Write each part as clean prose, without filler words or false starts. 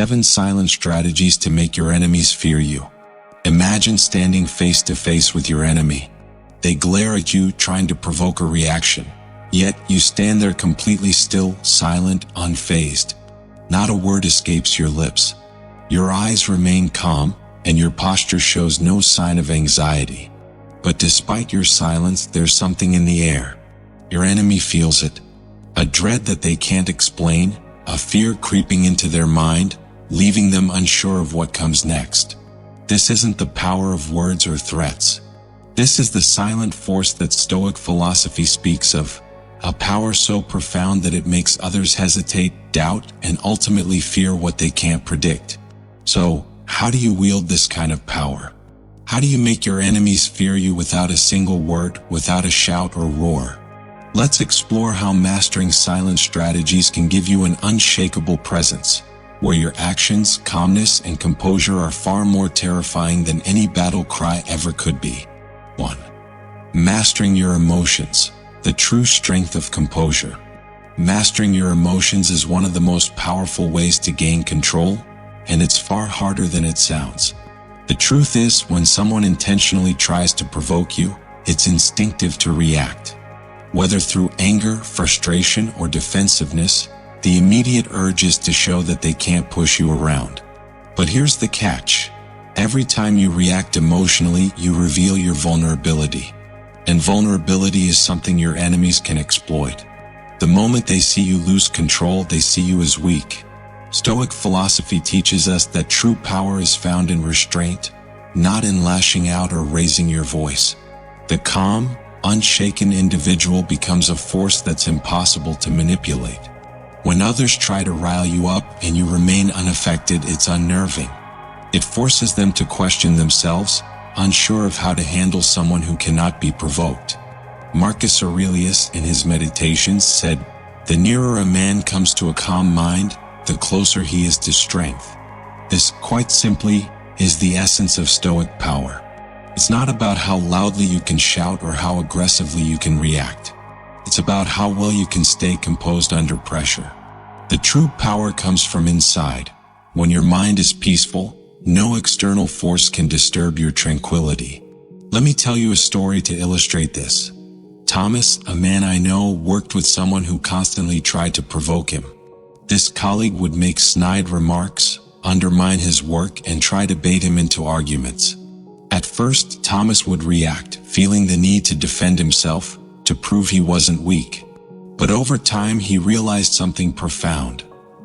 7 Silent Strategies to Make Your Enemies Fear You. Imagine standing face to face with your enemy. They glare at you, trying to provoke a reaction. Yet, you stand there completely still, silent, unfazed. Not a word escapes your lips. Your eyes remain calm, and your posture shows no sign of anxiety. But despite your silence, there's something in the air. Your enemy feels it. A dread that they can't explain, a fear creeping into their mind, leaving them unsure of what comes next. This isn't the power of words or threats. This is the silent force that Stoic philosophy speaks of, a power so profound that it makes others hesitate, doubt, and ultimately fear what they can't predict. So, how do you wield this kind of power? How do you make your enemies fear you without a single word, without a shout or roar? Let's explore how mastering silent strategies can give you an unshakable presence, where your actions, calmness, and composure are far more terrifying than any battle cry ever could be. 1. Mastering your emotions, the true strength of composure. Mastering your emotions is one of the most powerful ways to gain control, and it's far harder than it sounds. The truth is, when someone intentionally tries to provoke you, it's instinctive to react. Whether through anger, frustration, or defensiveness, the immediate urge is to show that they can't push you around. But here's the catch. Every time you react emotionally, you reveal your vulnerability. And vulnerability is something your enemies can exploit. The moment they see you lose control, they see you as weak. Stoic philosophy teaches us that true power is found in restraint, not in lashing out or raising your voice. The calm, unshaken individual becomes a force that's impossible to manipulate. When others try to rile you up and you remain unaffected, it's unnerving. It forces them to question themselves, unsure of how to handle someone who cannot be provoked. Marcus Aurelius, in his Meditations, said, "The nearer a man comes to a calm mind, the closer he is to strength." This, quite simply, is the essence of Stoic power. It's not about how loudly you can shout or how aggressively you can react. It's about how well you can stay composed under pressure. The true power comes from inside. When your mind is peaceful, no external force can disturb your tranquility. Let me tell you a story to illustrate this. Thomas, a man I know, worked with someone who constantly tried to provoke him. This colleague would make snide remarks, undermine his work, and try to bait him into arguments. At first, Thomas would react, feeling the need to defend himself, to prove he wasn't weak. But over time, he realized something profound.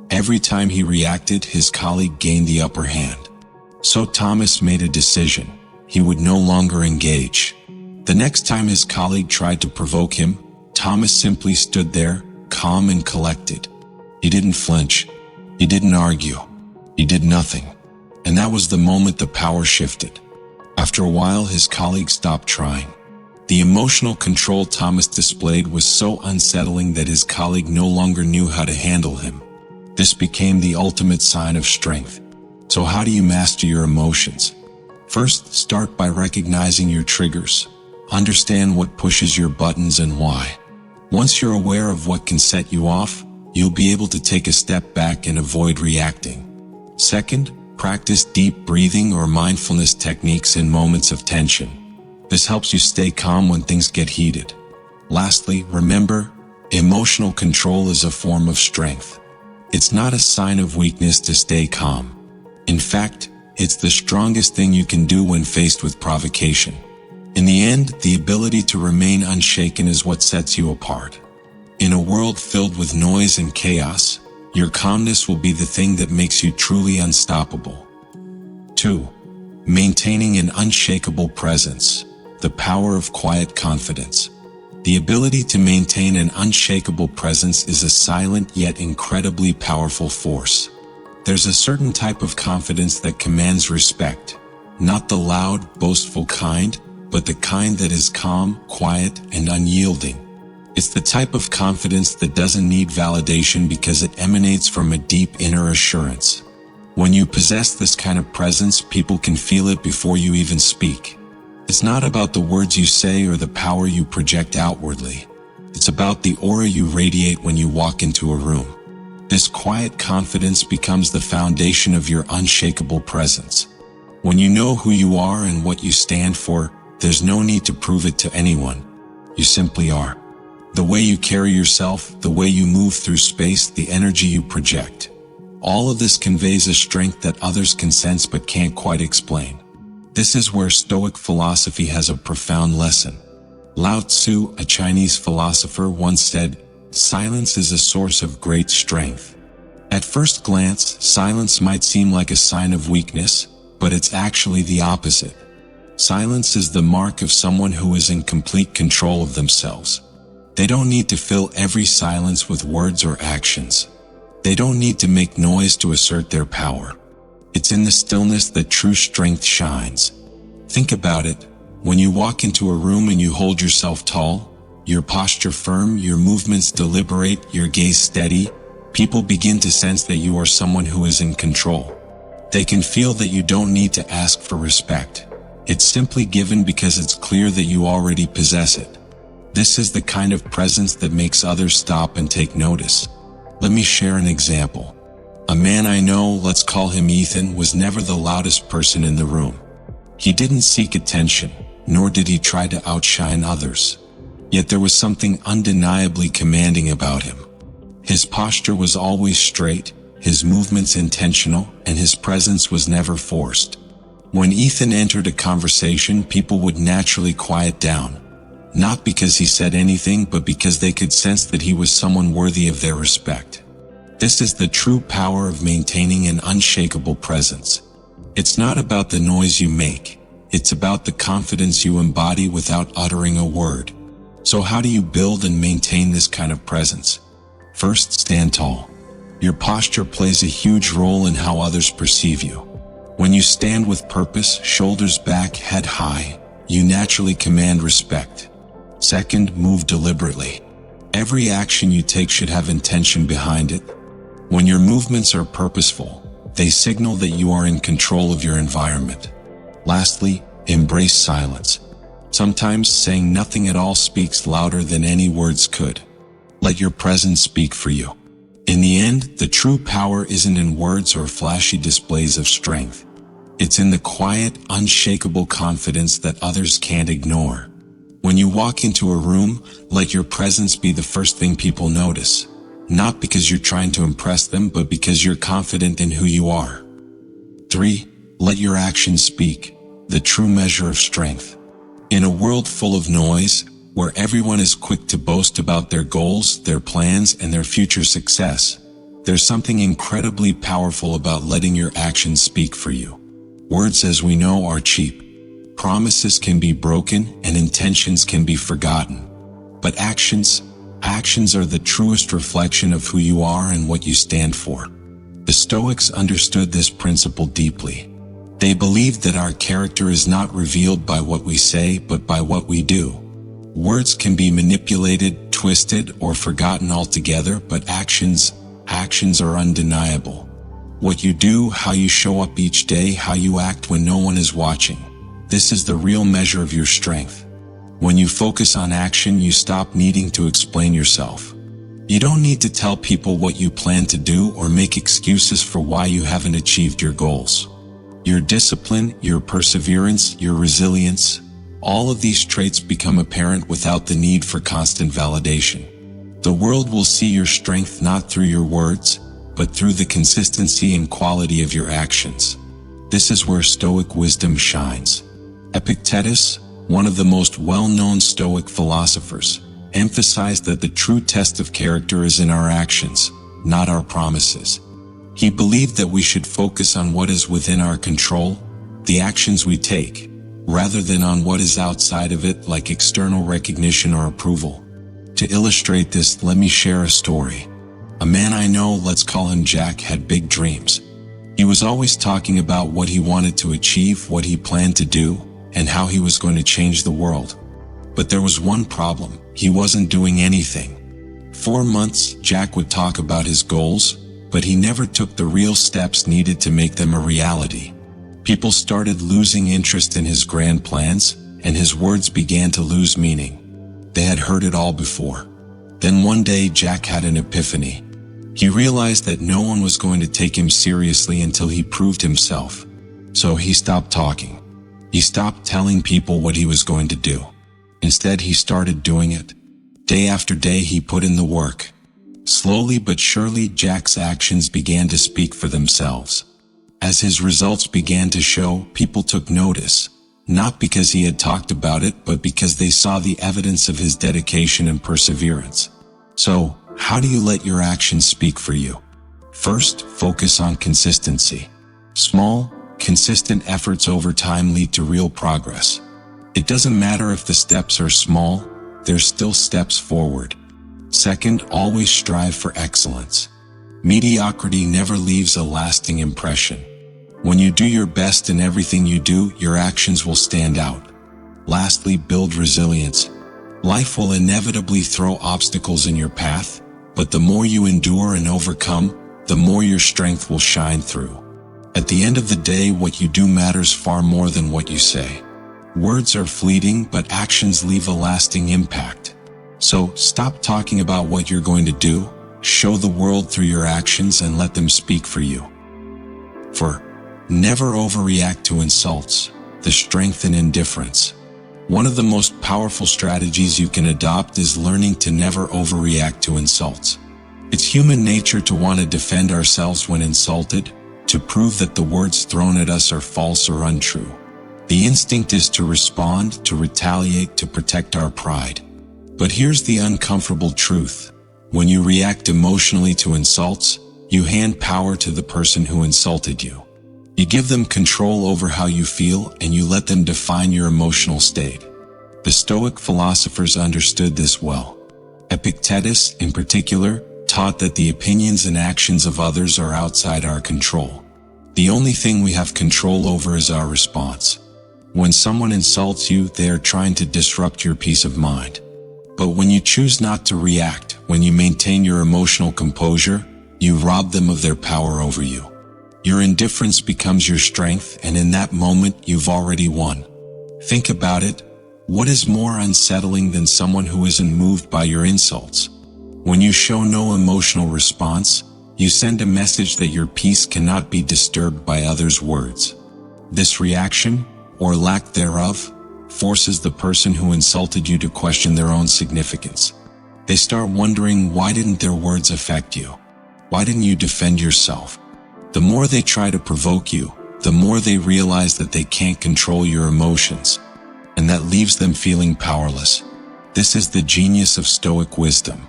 Every time he reacted, his colleague gained the upper hand. So Thomas made a decision. He would no longer engage. The next time his colleague tried to provoke him, Thomas simply stood there, calm and collected. He didn't flinch. He didn't argue. He did nothing. And that was the moment the power shifted. After a while, his colleague stopped trying. The emotional control Thomas displayed was so unsettling that his colleague no longer knew how to handle him. This became the ultimate sign of strength. So how do you master your emotions? First, start by recognizing your triggers. Understand what pushes your buttons and why. Once you're aware of what can set you off, you'll be able to take a step back and avoid reacting. Second, practice deep breathing or mindfulness techniques in moments of tension. This helps you stay calm when things get heated. Lastly, remember, emotional control is a form of strength. It's not a sign of weakness to stay calm. In fact, it's the strongest thing you can do when faced with provocation. In the end, the ability to remain unshaken is what sets you apart. In a world filled with noise and chaos, your calmness will be the thing that makes you truly unstoppable. 2. Maintaining an unshakable presence, the power of quiet confidence. The ability to maintain an unshakable presence is a silent yet incredibly powerful force. There's a certain type of confidence that commands respect, not the loud, boastful kind, but the kind that is calm, quiet, and unyielding. It's the type of confidence that doesn't need validation because it emanates from a deep inner assurance. When you possess this kind of presence, people can feel it before you even speak. It's not about the words you say or the power you project outwardly. It's about the aura you radiate when you walk into a room. This quiet confidence becomes the foundation of your unshakable presence. When you know who you are and what you stand for, there's no need to prove it to anyone. You simply are. The way you carry yourself, the way you move through space, the energy you project. All of this conveys a strength that others can sense but can't quite explain. This is where Stoic philosophy has a profound lesson. Lao Tzu, a Chinese philosopher, once said, "Silence is a source of great strength." At first glance, silence might seem like a sign of weakness, but it's actually the opposite. Silence is the mark of someone who is in complete control of themselves. They don't need to fill every silence with words or actions. They don't need to make noise to assert their power. It's in the stillness that true strength shines. Think about it. When you walk into a room and you hold yourself tall, your posture firm, your movements deliberate, your gaze steady, people begin to sense that you are someone who is in control. They can feel that you don't need to ask for respect. It's simply given because it's clear that you already possess it. This is the kind of presence that makes others stop and take notice. Let me share an example. A man I know, let's call him Ethan, was never the loudest person in the room. He didn't seek attention, nor did he try to outshine others. Yet there was something undeniably commanding about him. His posture was always straight, his movements intentional, and his presence was never forced. When Ethan entered a conversation, people would naturally quiet down. Not because he said anything, but because they could sense that he was someone worthy of their respect. This is the true power of maintaining an unshakable presence. It's not about the noise you make. It's about the confidence you embody without uttering a word. So how do you build and maintain this kind of presence? First, stand tall. Your posture plays a huge role in how others perceive you. When you stand with purpose, shoulders back, head high, you naturally command respect. Second, move deliberately. Every action you take should have intention behind it. When your movements are purposeful, they signal that you are in control of your environment. Lastly, embrace silence. Sometimes saying nothing at all speaks louder than any words could. Let your presence speak for you. In the end, the true power isn't in words or flashy displays of strength. It's in the quiet, unshakable confidence that others can't ignore. When you walk into a room, let your presence be the first thing people notice. Not because you're trying to impress them, but because you're confident in who you are. 3. Let your actions speak, the true measure of strength. In a world full of noise, where everyone is quick to boast about their goals, their plans, and their future success, there's something incredibly powerful about letting your actions speak for you. Words, as we know, are cheap. Promises can be broken and intentions can be forgotten. But actions are the truest reflection of who you are and what you stand for. The Stoics understood this principle deeply. They believed that our character is not revealed by what we say, but by what we do. Words can be manipulated, twisted, or forgotten altogether, but actions are undeniable. What you do, how you show up each day, how you act when no one is watching. This is the real measure of your strength. When you focus on action, you stop needing to explain yourself. You don't need to tell people what you plan to do or make excuses for why you haven't achieved your goals. Your discipline, your perseverance, your resilience, all of these traits become apparent without the need for constant validation. The world will see your strength not through your words, but through the consistency and quality of your actions. This is where Stoic wisdom shines. Epictetus, one of the most well-known Stoic philosophers, emphasized that the true test of character is in our actions, not our promises. He believed that we should focus on what is within our control, the actions we take, rather than on what is outside of it, like external recognition or approval. To illustrate this, let me share a story. A man I know, let's call him Jack, had big dreams. He was always talking about what he wanted to achieve, what he planned to do, and how he was going to change the world. But there was one problem: he wasn't doing anything. 4 months, Jack would talk about his goals, but he never took the real steps needed to make them a reality. People started losing interest in his grand plans, and his words began to lose meaning. They had heard it all before. Then one day, Jack had an epiphany. He realized that no one was going to take him seriously until he proved himself. So he stopped talking. He stopped telling people what he was going to do. Instead, he started doing it. Day after day, he put in the work. Slowly but surely, Jack's actions began to speak for themselves. As his results began to show, people took notice, not because he had talked about it, but because they saw the evidence of his dedication and perseverance. So, how do you let your actions speak for you? First, focus on consistency. Small, consistent efforts over time lead to real progress. It doesn't matter if the steps are small, there's still steps forward. Second, always strive for excellence. Mediocrity never leaves a lasting impression. When you do your best in everything you do, your actions will stand out. Lastly, build resilience. Life will inevitably throw obstacles in your path, but the more you endure and overcome, the more your strength will shine through. At the end of the day, what you do matters far more than what you say. Words are fleeting, but actions leave a lasting impact. So, stop talking about what you're going to do, show the world through your actions and let them speak for you. Never overreact to insults. The strength in indifference. One of the most powerful strategies you can adopt is learning to never overreact to insults. It's human nature to want to defend ourselves when insulted, to prove that the words thrown at us are false or untrue. The instinct is to respond, to retaliate, to protect our pride. But here's the uncomfortable truth. When you react emotionally to insults, you hand power to the person who insulted you. You give them control over how you feel, and you let them define your emotional state. The Stoic philosophers understood this well. Epictetus, in particular, taught that the opinions and actions of others are outside our control. The only thing we have control over is our response. When someone insults you, they are trying to disrupt your peace of mind. But when you choose not to react, when you maintain your emotional composure, you rob them of their power over you. Your indifference becomes your strength, and in that moment, you've already won. Think about it. What is more unsettling than someone who isn't moved by your insults? When you show no emotional response, you send a message that your peace cannot be disturbed by others' words. This reaction, or lack thereof, forces the person who insulted you to question their own significance. They start wondering, why didn't their words affect you? Why didn't you defend yourself? The more they try to provoke you, the more they realize that they can't control your emotions, and that leaves them feeling powerless. This is the genius of Stoic wisdom.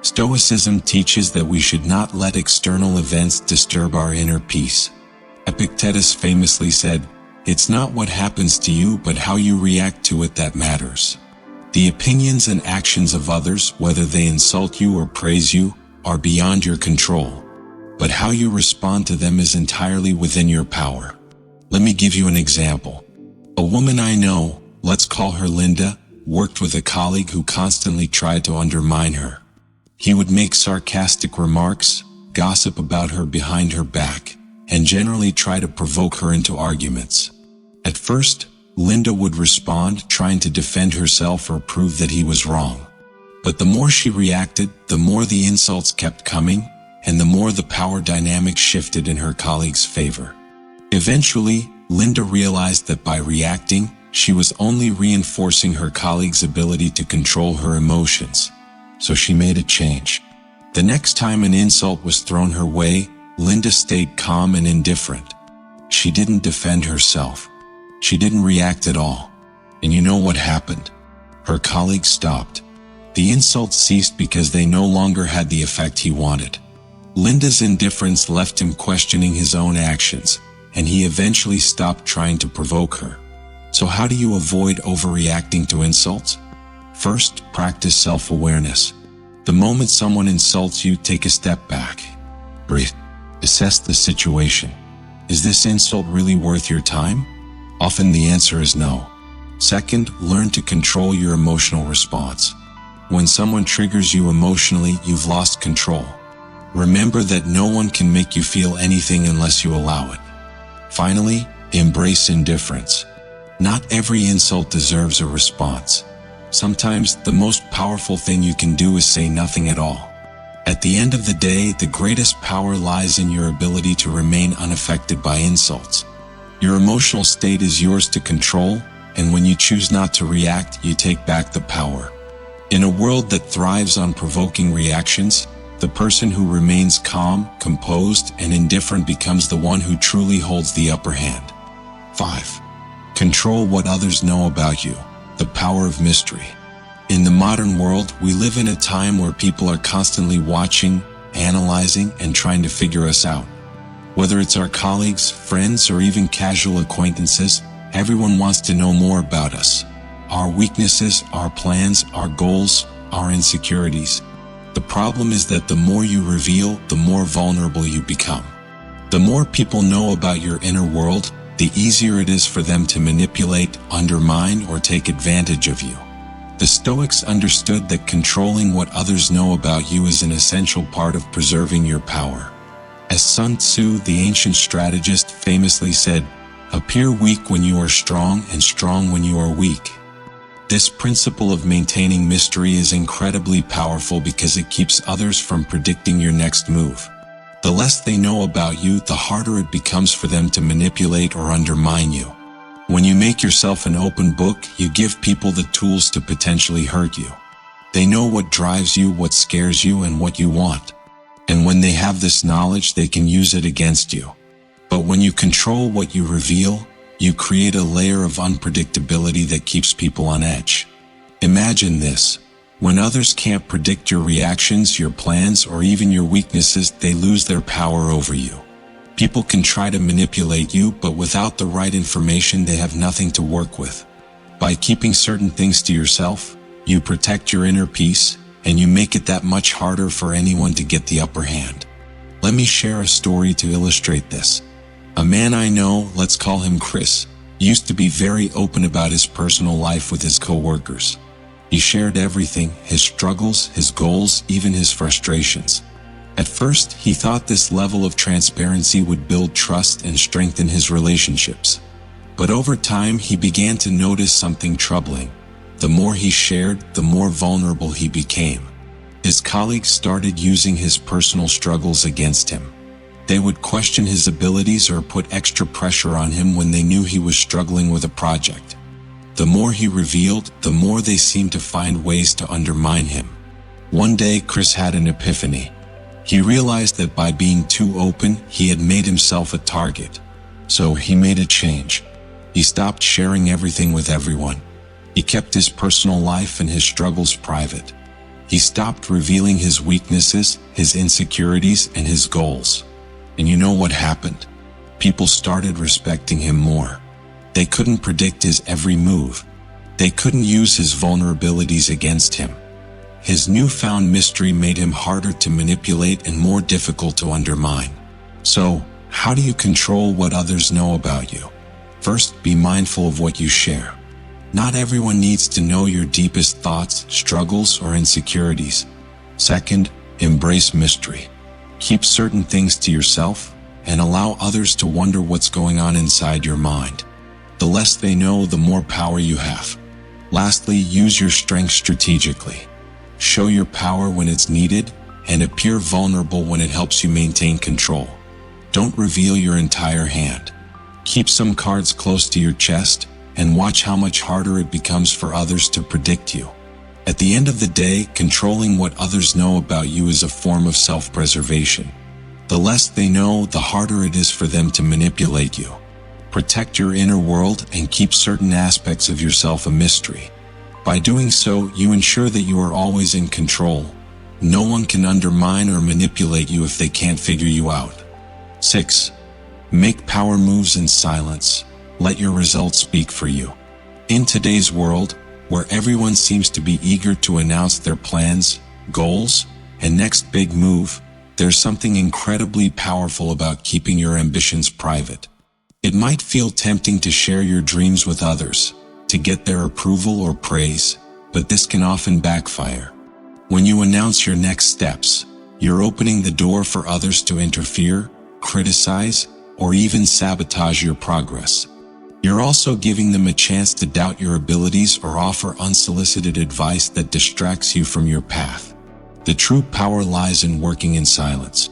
Stoicism teaches that we should not let external events disturb our inner peace. Epictetus famously said, "It's not what happens to you, but how you react to it that matters." The opinions and actions of others, whether they insult you or praise you, are beyond your control. But how you respond to them is entirely within your power. Let me give you an example. A woman I know, let's call her Linda, worked with a colleague who constantly tried to undermine her. He would make sarcastic remarks, gossip about her behind her back, and generally try to provoke her into arguments. At first, Linda would respond, trying to defend herself or prove that he was wrong. But the more she reacted, the more the insults kept coming, and the more the power dynamic shifted in her colleague's favor. Eventually, Linda realized that by reacting, she was only reinforcing her colleague's ability to control her emotions. So she made a change. The next time an insult was thrown her way, Linda stayed calm and indifferent. She didn't defend herself. She didn't react at all. And you know what happened? Her colleague stopped. The insults ceased because they no longer had the effect he wanted. Linda's indifference left him questioning his own actions, and he eventually stopped trying to provoke her. So how do you avoid overreacting to insults? First, practice self-awareness. The moment someone insults you, take a step back. Breathe. Assess the situation. Is this insult really worth your time? Often the answer is no. Second, learn to control your emotional response. When someone triggers you emotionally, you've lost control. Remember that no one can make you feel anything unless you allow it. Finally, embrace indifference. Not every insult deserves a response. Sometimes the most powerful thing you can do is say nothing at all. At the end of the day, the greatest power lies in your ability to remain unaffected by insults. Your emotional state is yours to control, and when you choose not to react, you take back the power. In a world that thrives on provoking reactions, the person who remains calm, composed, and indifferent becomes the one who truly holds the upper hand. 5. Control what others know about you. The power of mystery. In the modern world, we live in a time where people are constantly watching, analyzing, and trying to figure us out. Whether it's our colleagues, friends, or even casual acquaintances, everyone wants to know more about us. Our weaknesses, our plans, our goals, our insecurities. The problem is that the more you reveal, the more vulnerable you become. The more people know about your inner world, the easier it is for them to manipulate, undermine, or take advantage of you. The Stoics understood that controlling what others know about you is an essential part of preserving your power. As Sun Tzu, the ancient strategist, famously said, "Appear weak when you are strong and strong when you are weak." This principle of maintaining mystery is incredibly powerful because it keeps others from predicting your next move. The less they know about you, the harder it becomes for them to manipulate or undermine you. When you make yourself an open book, you give people the tools to potentially hurt you. They know what drives you, what scares you, and what you want. And when they have this knowledge, they can use it against you. But when you control what you reveal, you create a layer of unpredictability that keeps people on edge. Imagine this. When others can't predict your reactions, your plans, or even your weaknesses, they lose their power over you. People can try to manipulate you, but without the right information, they have nothing to work with. By keeping certain things to yourself, you protect your inner peace, and you make it that much harder for anyone to get the upper hand. Let me share a story to illustrate this. A man I know, let's call him Chris, used to be very open about his personal life with his coworkers. He shared everything, his struggles, his goals, even his frustrations. At first, he thought this level of transparency would build trust and strengthen his relationships. But over time, he began to notice something troubling. The more he shared, the more vulnerable he became. His colleagues started using his personal struggles against him. They would question his abilities or put extra pressure on him when they knew he was struggling with a project. The more he revealed, the more they seemed to find ways to undermine him. One day, Chris had an epiphany. He realized that by being too open, he had made himself a target. So he made a change. He stopped sharing everything with everyone. He kept his personal life and his struggles private. He stopped revealing his weaknesses, his insecurities, and his goals. And you know what happened? People started respecting him more. They couldn't predict his every move. They couldn't use his vulnerabilities against him. His newfound mystery made him harder to manipulate and more difficult to undermine. So, how do you control what others know about you? First, be mindful of what you share. Not everyone needs to know your deepest thoughts, struggles, or insecurities. Second, embrace mystery. Keep certain things to yourself and allow others to wonder what's going on inside your mind. The less they know, the more power you have. Lastly, use your strengths strategically. Show your power when it's needed and appear vulnerable when it helps you maintain control. Don't reveal your entire hand. Keep some cards close to your chest and watch how much harder it becomes for others to predict you. At the end of the day, controlling what others know about you is a form of self-preservation. The less they know, the harder it is for them to manipulate you. Protect your inner world and keep certain aspects of yourself a mystery. By doing so, you ensure that you are always in control. No one can undermine or manipulate you if they can't figure you out. 6. Make power moves in silence. Let your results speak for you. In today's world, where everyone seems to be eager to announce their plans, goals, and next big move, there's something incredibly powerful about keeping your ambitions private. It might feel tempting to share your dreams with others, to get their approval or praise, but this can often backfire. When you announce your next steps, you're opening the door for others to interfere, criticize, or even sabotage your progress. You're also giving them a chance to doubt your abilities or offer unsolicited advice that distracts you from your path. The true power lies in working in silence.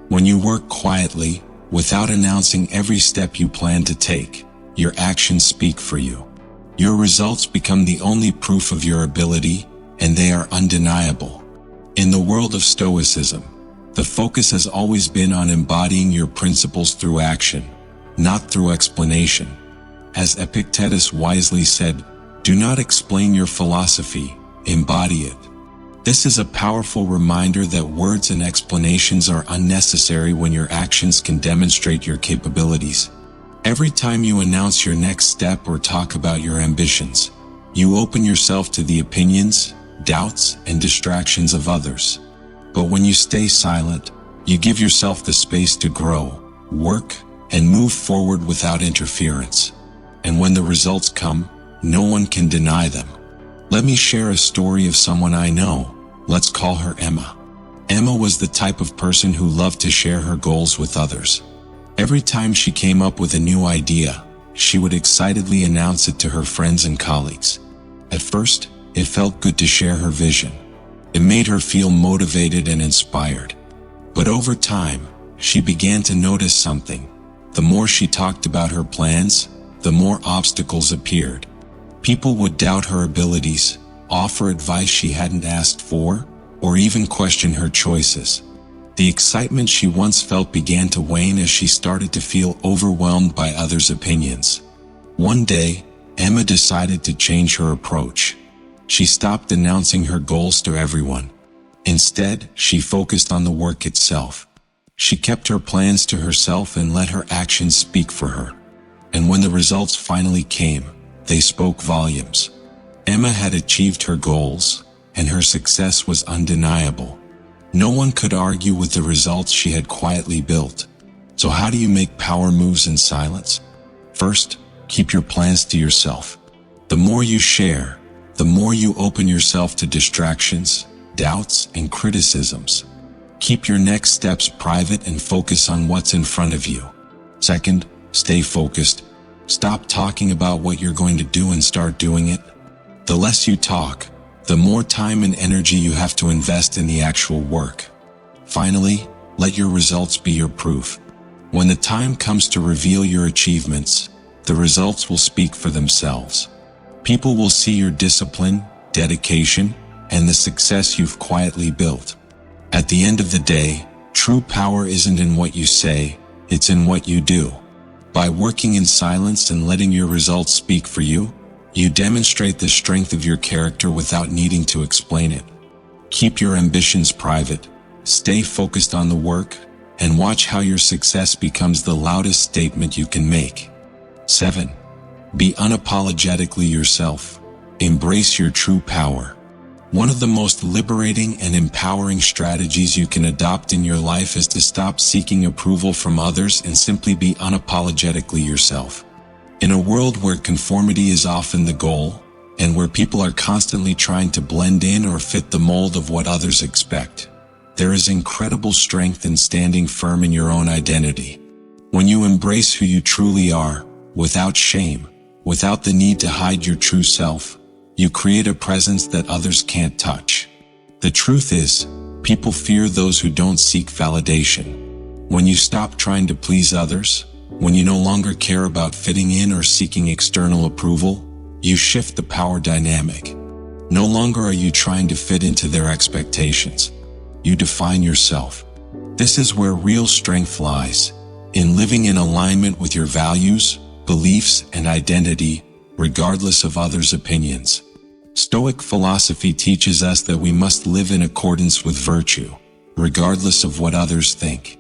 When you work quietly, without announcing every step you plan to take, your actions speak for you. Your results become the only proof of your ability, and they are undeniable. In the world of Stoicism, the focus has always been on embodying your principles through action, not through explanation. As Epictetus wisely said, "Do not explain your philosophy, embody it." This is a powerful reminder that words and explanations are unnecessary when your actions can demonstrate your capabilities. Every time you announce your next step or talk about your ambitions, you open yourself to the opinions, doubts, and distractions of others. But when you stay silent, you give yourself the space to grow, work, and move forward without interference. And when the results come, no one can deny them. Let me share a story of someone I know. Let's call her Emma. Emma was the type of person who loved to share her goals with others. Every time she came up with a new idea, she would excitedly announce it to her friends and colleagues. At first, it felt good to share her vision. It made her feel motivated and inspired. But over time, she began to notice something. The more she talked about her plans, the more obstacles appeared. People would doubt her abilities, offer advice she hadn't asked for, or even question her choices. The excitement she once felt began to wane as she started to feel overwhelmed by others' opinions. One day, Emma decided to change her approach. She stopped announcing her goals to everyone. Instead, she focused on the work itself. She kept her plans to herself and let her actions speak for her. And when the results finally came, they spoke volumes. Emma had achieved her goals, and her success was undeniable. No one could argue with the results she had quietly built. So how do you make power moves in silence? First, keep your plans to yourself. The more you share, the more you open yourself to distractions, doubts, and criticisms. Keep your next steps private and focus on what's in front of you. Second, stay focused. Stop talking about what you're going to do and start doing it. The less you talk, the more time and energy you have to invest in the actual work. Finally, let your results be your proof. When the time comes to reveal your achievements, the results will speak for themselves. People will see your discipline, dedication, and the success you've quietly built. At the end of the day, true power isn't in what you say, it's in what you do. By working in silence and letting your results speak for you, you demonstrate the strength of your character without needing to explain it. Keep your ambitions private, stay focused on the work, and watch how your success becomes the loudest statement you can make. 7. Be unapologetically yourself. Embrace your true power. One of the most liberating and empowering strategies you can adopt in your life is to stop seeking approval from others and simply be unapologetically yourself. In a world where conformity is often the goal, and where people are constantly trying to blend in or fit the mold of what others expect, there is incredible strength in standing firm in your own identity. When you embrace who you truly are, without shame, without the need to hide your true self, you create a presence that others can't touch. The truth is, people fear those who don't seek validation. When you stop trying to please others, when you no longer care about fitting in or seeking external approval, you shift the power dynamic. No longer are you trying to fit into their expectations. You define yourself. This is where real strength lies, in living in alignment with your values, beliefs, and identity, regardless of others' opinions. Stoic philosophy teaches us that we must live in accordance with virtue, regardless of what others think.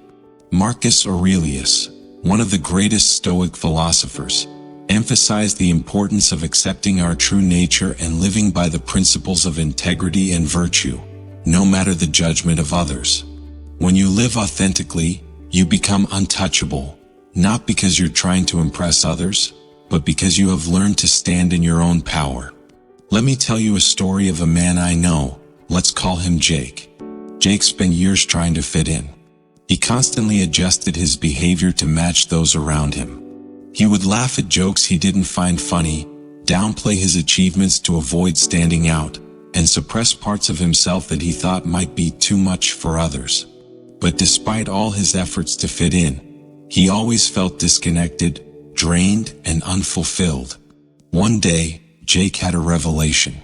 Marcus Aurelius, one of the greatest Stoic philosophers, emphasized the importance of accepting our true nature and living by the principles of integrity and virtue, no matter the judgment of others. When you live authentically, you become untouchable, not because you're trying to impress others, but because you have learned to stand in your own power. Let me tell you a story of a man I know. Let's call him Jake. Jake spent years trying to fit in. He constantly adjusted his behavior to match those around him. He would laugh at jokes he didn't find funny, downplay his achievements to avoid standing out, and suppress parts of himself that he thought might be too much for others. But despite all his efforts to fit in, he always felt disconnected, drained, and unfulfilled. One day, Jake had a revelation.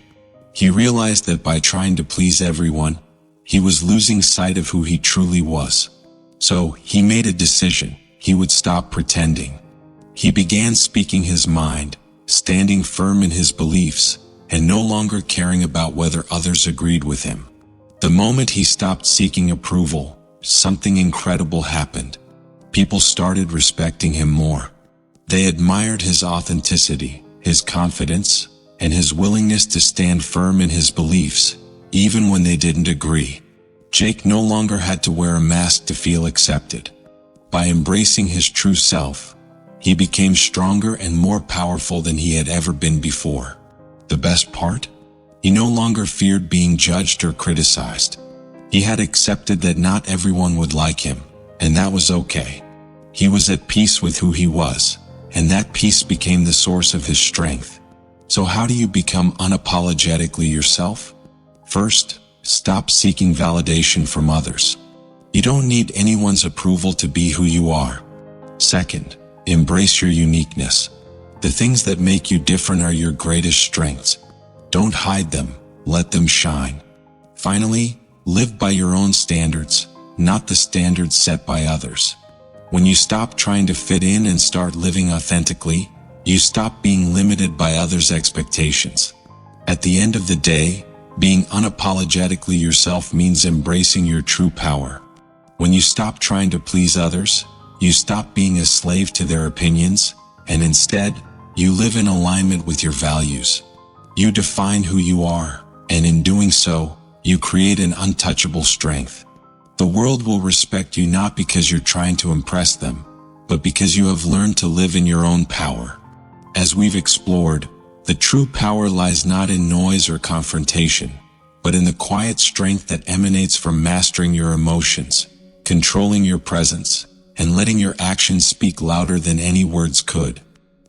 He realized that by trying to please everyone, he was losing sight of who he truly was. So, he made a decision. He would stop pretending. He began speaking his mind, standing firm in his beliefs, and no longer caring about whether others agreed with him. The moment he stopped seeking approval, something incredible happened. People started respecting him more. They admired his authenticity, his confidence, and his willingness to stand firm in his beliefs, even when they didn't agree. Jake no longer had to wear a mask to feel accepted. By embracing his true self, he became stronger and more powerful than he had ever been before. The best part? He no longer feared being judged or criticized. He had accepted that not everyone would like him, and that was okay. He was at peace with who he was, and that peace became the source of his strength. So how do you become unapologetically yourself? First, stop seeking validation from others. You don't need anyone's approval to be who you are. Second, embrace your uniqueness. The things that make you different are your greatest strengths. Don't hide them, let them shine. Finally, live by your own standards, not the standards set by others. When you stop trying to fit in and start living authentically, you stop being limited by others' expectations. At the end of the day, being unapologetically yourself means embracing your true power. When you stop trying to please others, you stop being a slave to their opinions, and instead, you live in alignment with your values. You define who you are, and in doing so, you create an untouchable strength. The world will respect you not because you're trying to impress them, but because you have learned to live in your own power. As we've explored, the true power lies not in noise or confrontation, but in the quiet strength that emanates from mastering your emotions, controlling your presence, and letting your actions speak louder than any words could.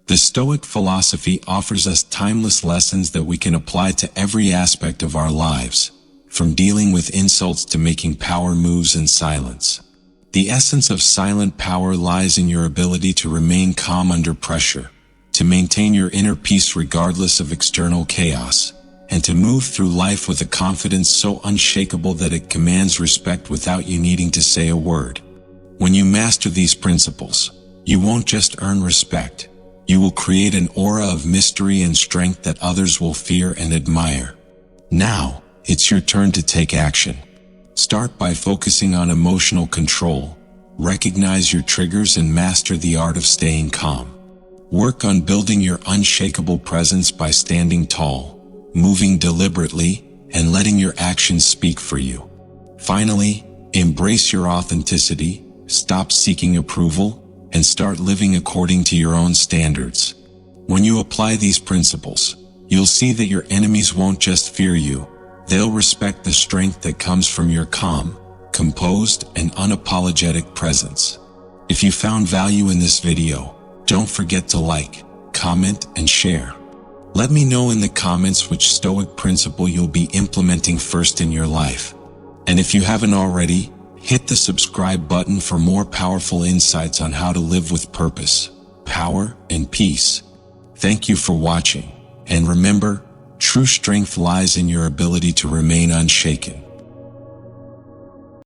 The Stoic philosophy offers us timeless lessons that we can apply to every aspect of our lives, from dealing with insults to making power moves in silence. The essence of silent power lies in your ability to remain calm under pressure, to maintain your inner peace regardless of external chaos, and to move through life with a confidence so unshakable that it commands respect without you needing to say a word. When you master these principles, you won't just earn respect. You will create an aura of mystery and strength that others will fear and admire. Now, it's your turn to take action. Start by focusing on emotional control. Recognize your triggers and master the art of staying calm. Work on building your unshakable presence by standing tall, moving deliberately, and letting your actions speak for you. Finally, embrace your authenticity, stop seeking approval, and start living according to your own standards. When you apply these principles, you'll see that your enemies won't just fear you, they'll respect the strength that comes from your calm, composed, and unapologetic presence. If you found value in this video, don't forget to like, comment, and share. Let me know in the comments which Stoic principle you'll be implementing first in your life. And if you haven't already, hit the subscribe button for more powerful insights on how to live with purpose, power, and peace. Thank you for watching, and remember, true strength lies in your ability to remain unshaken.